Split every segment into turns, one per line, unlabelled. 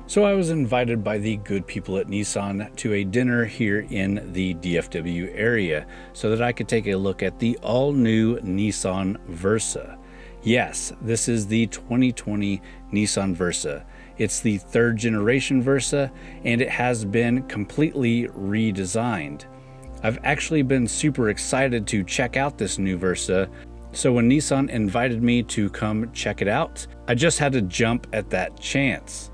So I was invited by the good people at Nissan to a dinner here in the DFW area so that I could take a look at the all-new Nissan Versa. Yes, this is the 2020 Nissan Versa. It's the third generation Versa, and it has been completely redesigned. I've actually been super excited to check out this new Versa, so when Nissan invited me to come check it out, I just had to jump at that chance.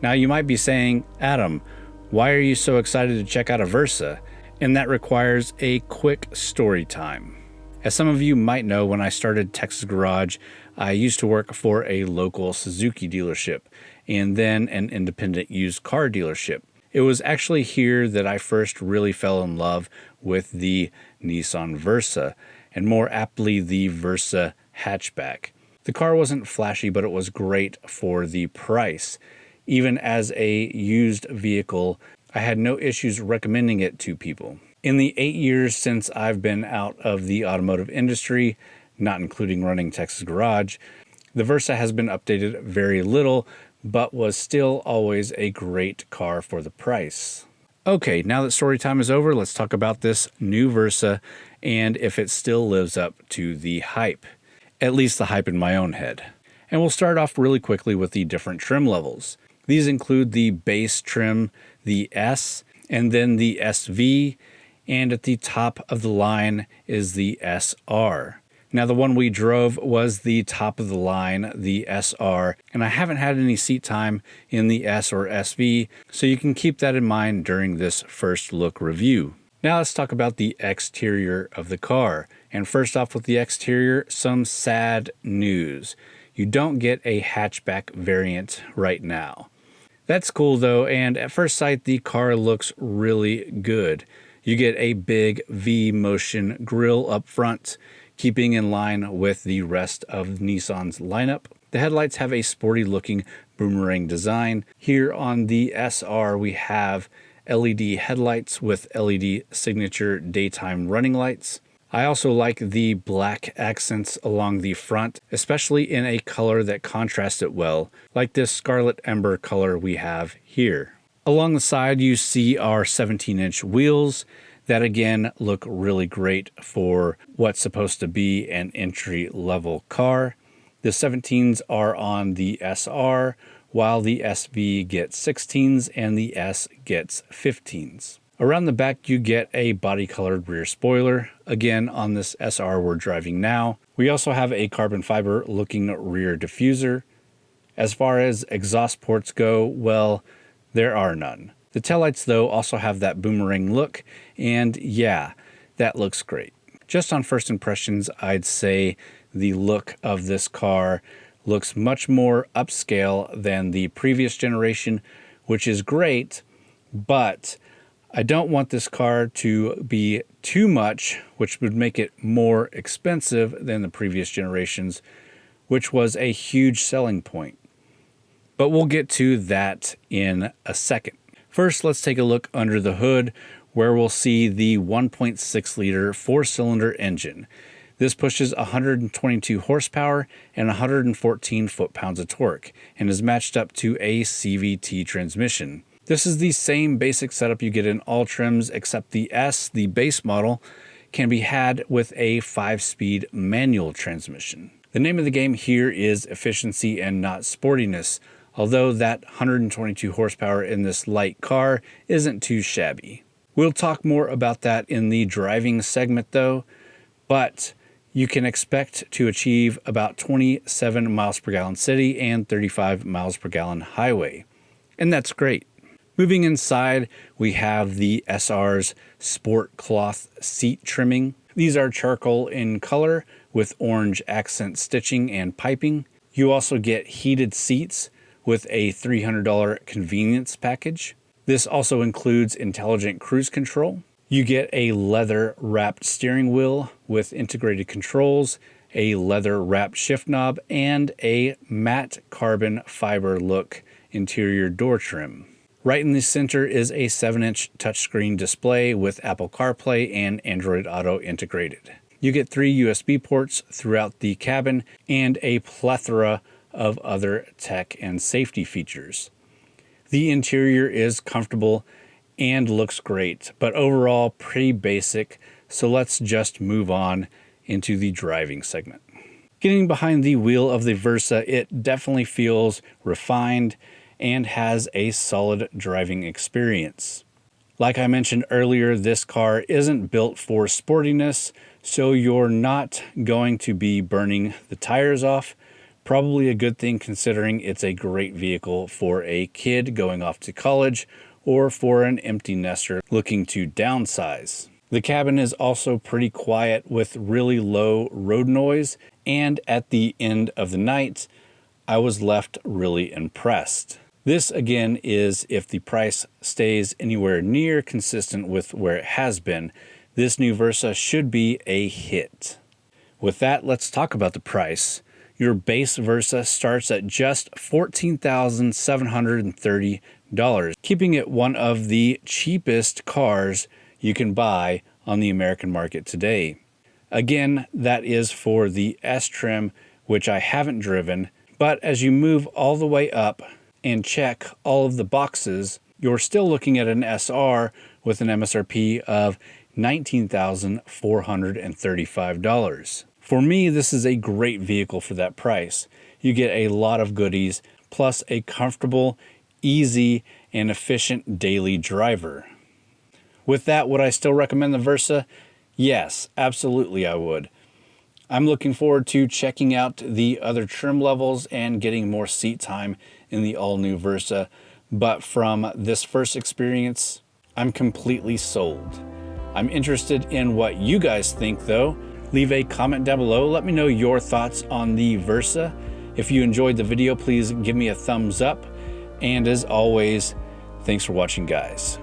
Now you might be saying, Adam, why are you so excited to check out a Versa? And that requires a quick story time. As some of you might know, when I started txgarage, I used to work for a local Suzuki dealership and then an independent used car dealership. It was actually here that I first really fell in love with the Nissan Versa, and more aptly the Versa hatchback. The car wasn't flashy, but it was great for the price. Even as a used vehicle, I had no issues recommending it to people. In the 8 years since I've been out of the automotive industry, not including running txgarage, the Versa has been updated very little, but was still always a great car for the price. Okay, now that story time is over, let's talk about this new Versa and if it still lives up to the hype. At least the hype in my own head. And we'll start off really quickly with the different trim levels. These include the base trim, the S, and then the SV, and at the top of the line is the SR. Now the one we drove was the top of the line, the SR, and I haven't had any seat time in the S or SV, so you can keep that in mind during this first look review. Now let's talk about the exterior of the car. And first off with the exterior, some sad news. You don't get a hatchback variant right now. That's cool though, and at first sight the car looks really good. You get a big V-motion grille up front, keeping in line with the rest of Nissan's lineup. The headlights have a sporty looking boomerang design. Here on the SR we have LED headlights with LED signature daytime running lights. I also like the black accents along the front, especially in a color that contrasts it well, like this scarlet ember color we have here. Along the side you see our 17-inch wheels that again look really great for what's supposed to be an entry-level car. The 17s are on the SR, while the SV gets 16s and the S gets 15s. Around the back you get a body-colored rear spoiler. Again, on this SR we're driving now. We also have a carbon fiber looking rear diffuser. As far as exhaust ports go, well, there are none. The taillights though also have that boomerang look, and yeah, that looks great. Just on first impressions, I'd say the look of this car looks much more upscale than the previous generation, which is great, but I don't want this car to be too much, which would make it more expensive than the previous generations, which was a huge selling point. But we'll get to that in a second. First, let's take a look under the hood, where we'll see the 1.6 liter four-cylinder engine. This pushes 122 horsepower and 114 foot-pounds of torque, and is matched up to a CVT transmission. This is the same basic setup you get in all trims, except the S, the base model, can be had with a 5-speed manual transmission. The name of the game here is efficiency and not sportiness, although that 122 horsepower in this light car isn't too shabby. We'll talk more about that in the driving segment though, but you can expect to achieve about 27 miles per gallon city and 35 miles per gallon highway, and that's great. Moving inside, we have the SR's sport cloth seat trimming. These are charcoal in color with orange accent stitching and piping. You also get heated seats with a $300 convenience package. This also includes intelligent cruise control. You get a leather wrapped steering wheel with integrated controls, a leather wrapped shift knob, and a matte carbon fiber look interior door trim. Right in the center is a 7-inch touchscreen display with Apple CarPlay and Android Auto integrated. You get 3 USB ports throughout the cabin and a plethora of other tech and safety features. The interior is comfortable and looks great, but overall pretty basic, so let's just move on into the driving segment. Getting behind the wheel of the Versa, it definitely feels refined and has a solid driving experience. Like I mentioned earlier, this car isn't built for sportiness, so you're not going to be burning the tires off. Probably a good thing considering it's a great vehicle for a kid going off to college or for an empty nester looking to downsize. The cabin is also pretty quiet with really low road noise, and at the end of the night, I was left really impressed. This again is if the price stays anywhere near consistent with where it has been. This new Versa should be a hit. With that, let's talk about the price. Your base Versa starts at just $14,730, keeping it one of the cheapest cars you can buy on the American market today. Again, that is for the S trim, which I haven't driven, but as you move all the way up and check all of the boxes, you're still looking at an SR with an MSRP of $19,435. For me, this is a great vehicle for that price. You get a lot of goodies, plus a comfortable, easy, and efficient daily driver. With that, would I still recommend the Versa? Yes, absolutely I would. I'm looking forward to checking out the other trim levels and getting more seat time in the all-new Versa, but from this first experience, I'm completely sold. I'm interested in what you guys think though. Leave a comment down below. Let me know your thoughts on the Versa. If you enjoyed the video, please give me a thumbs up. And as always, thanks for watching, guys.